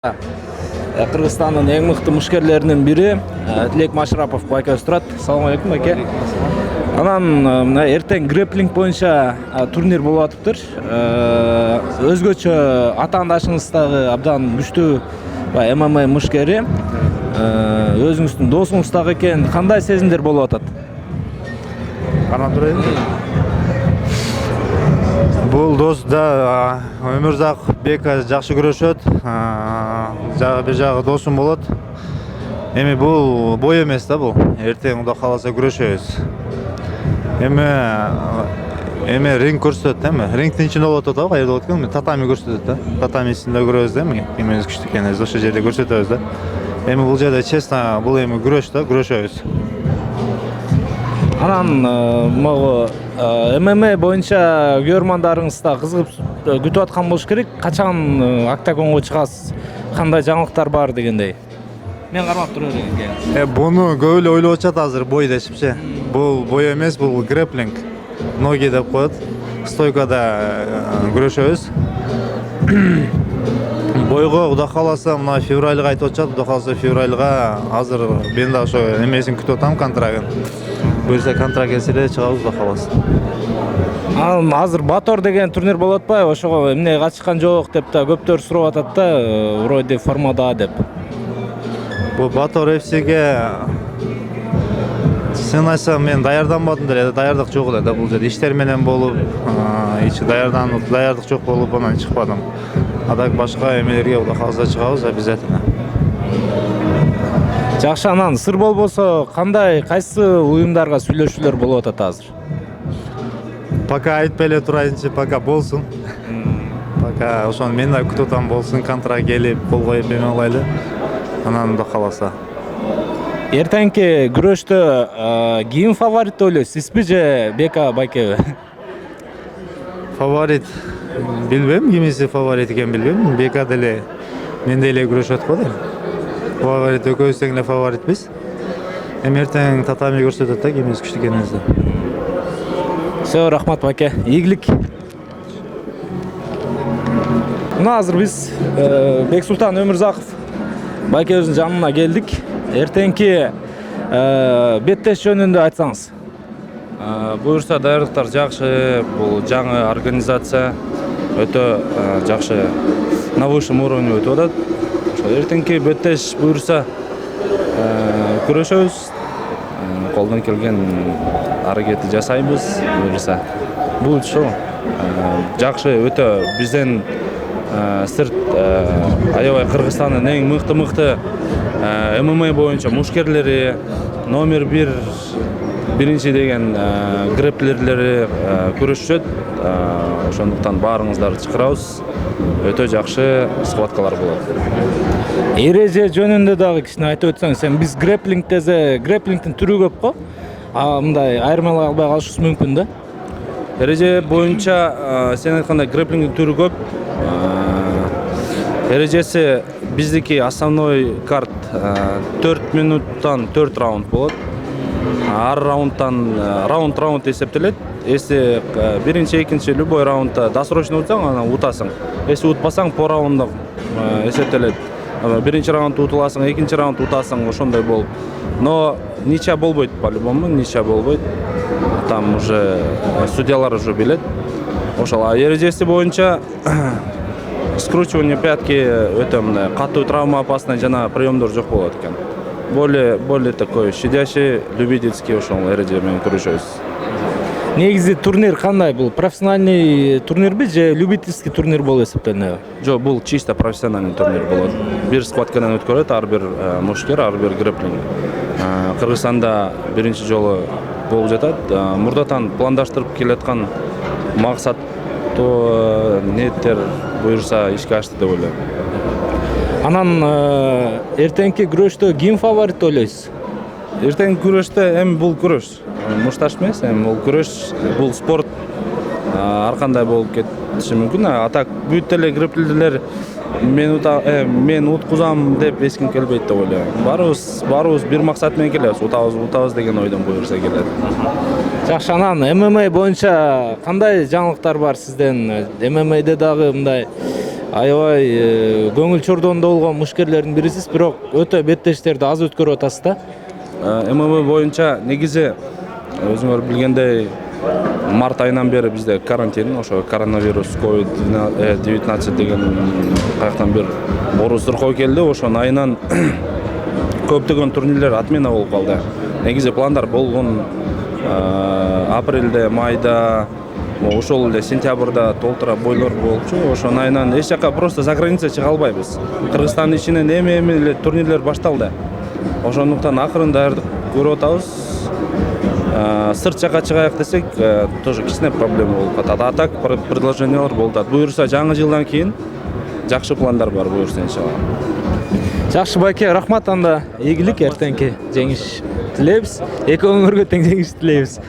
Кыргызстандын эң мыкты мушкерлеринин бири Тилек Машрапов байкебиз турат. Салам алейкум байке. Анан мына эртең грэплинг боюнча турнир болуп атыптыр. Өзгөчө атаандашыңыз дагы абдан күчтүү ММА мушкери. Өзүңүздүн досуңуз дагы экен. Кандай сезимдер болуп атат? Карап турайын. Бул дос да Өмүрзак Бека жакшы күрөшөт. Бир жагы досум болот. Эми бул бой эмес да бул. Эртең Кудай кааласа күрөшөбүз. Эми ринг көрсөтөт, эми рингдин ичинде болуп атат, кайерде болот экен? Татами көрсөтөт да. Татамисинде көрөбүз да, эми кимиз күчтүү экенин ошол жерде көрсөтөбүз да. Эми бул жерде честно, бул эми күрөш да, күрөшөбүз. Анан могу ММА боюнча көрөрмандарыңыз да кызыгып күтүп аткан болуш керек. Качан октагонго чыгасыз? Кандай жаңылыктар бар дегендей. Мен кармап тура берейин. Буну көп эле ойлоп атышат азыр бой дешипчи. Бул бой эмес, бул грэплинг. Ноги деп коет. Стойкада күрөшөбүз. Бойго Кудай кааласа мына февралга айтып атышат. Кудай кааласа февралга азыр мен да ошо эмесин күтүп атам, контрагын. Буюрса контракт келсе эле чыгабыз, Кудай кааласа. Азыр Батор деген турнир болуп атпайбы? Ошого эмне катышкан жок деп да көптөр сурап атат да, вроде формада деп. Бул Батор ФСге чын айтсам мен даярданбадым деле, даярдык жок эле да бул жерде. Иштер менен болуп, даярдык жок болуп анан чыкпадым. Адак башка эмелерге Кудай кааласа чыгабыз обязательно. Жакшы, анан сыр болбосо кайсы уюмдарга сүйлөшүүлөр болуп атат азыр? Пока айтпай эле турайынчы, пока болсун. Пока ошону мен да күтүп атам, болсун, контракт келип, кол коюп эме кылайлы. Анан Кудай кааласа. Эртеңки күрөштө ким фаворит деп ойлойсуз? Сизби же Бека байкеби? Фаворит билбейм, кимиси фаворит экен билбейм. Бека деле мен деле күрөшүп атпады. Фаворит экөөбүз тең эле фаворитпиз. Эми эртең татами көрсөтөт да кимиз күчтүү экенибизди. Все, рахмат байке. Ийгилик. Мына азыр биз Бексултан Өмүрзаков байкебиздин жанына келдик. Эртеңки беттеш жөнүндө айтсаңыз. Буюрса даярдыктар жакшы, бул жаңы организация өтө жакшы на высшем уровне өтүп атат. Ошо эртеңки беттеш буюрса күрөшөбүз. Колдон келген аракетти жасайбыз, буюрса. Бул ошо жакшы өтө бизден сырт аябай Кыргызстандын эң мыкты ММА боюнча мушкерлери, номер биринчи деген грэплерлери күрөшүшөт. Ошондуктан баарыңыздарды чакырабыз. Өтө жакшы схваткалар болот. Эреже жөнүндө дагы кичине айтып өтсөңүз. Сен биз грэплингдин түрү көп го. Мындай айырмалай албай калышыбыз мүмкүн да. Эреже боюнча сен айткандай грэплингдин түрү көп. Эрежеси биздики основной карт 4 минуттан 4 раунд болот. Ар раунд эсептелет. Если биринчи, экинчи любой раундда досрочно утсаң, анан утасың. Если утпасаң, по раундда эсептелет. Биринчи раунд утуласың, экинчи раунд утасың, ошондой болуп. Но ничья болбойт, по-любому, ничья болбойт. Там уже судьялар уже билет. Ошол эрежеси боюнча скручивание пятки өтө мындай катуу травма опасный жана приемдор жок болот экен. Более такой щадящий, любительский ошол эреже менен күрөшөбүз. Негизи турнир кандай? Бул профессиональный турнирби же любительский турнир болуп эсептелинеби? Жок, бул чисто профессиональный турнир болот. Бир схваткадан өткөрөт ар бир мушкер, ар бир грэплинг. Кыргызстанда биринчи жолу болуп жатат. Мурдатан пландаштырып келаткан максаттуу ниеттер буюрса ишке ашты деп ойлойм. Анан эртеңки күрөштө ким фаворит деп ойлойсуз? Эртеңки күрөштө эми бул күрөш. Мушташ эмес, эми бул күрөш, бул спорт ар кандай болуп кетиши мүмкүн. Атак бүт эле грэплерлер мен уткузам деп эч ким келбейт деп ойлойм. Баарыбыз бир максат менен келебиз, утабыз деген ойдон буюрса келет. Жакшы, анан ММА боюнча кандай жаңылыктар бар сизден? ММАде дагы мындай аябай көңүл чордоонда болгон мушкерлердин бирисиз, бирок өтө беттештерди аз өткөрүп атасыз да. ММА боюнча негизи өзүңөр билгендей март айынан бери бизде карантин, ошо коронавирус COVID-19 деген каяктан бир ооруздуркоо келди. Ошонун айынан көптөгөн турнирлер отмена болуп калды. Негизи пландар болгон апрелде, майда, ошол эле сентябрда толтура бойлор болчу. Ошонун айынан эч жака просто за граница чыга албайбыз. Кыргызстандын ичинен эми эле турнирлер башталды. Ошондуктан акырын даярдык көрүп атабыз. Сырт жака чыгайык десек, тоже кичине проблема болуп атат. А так предложениялар болуп атат. Буюрса жаңы жылдан кийин жакшы пландар бар, буюрса иншалла. Жакшы байке, рахмат, анда ийгилик, эртеңки жеңиш тилейбиз. Эки өңүргө тең жеңиш тилейбиз.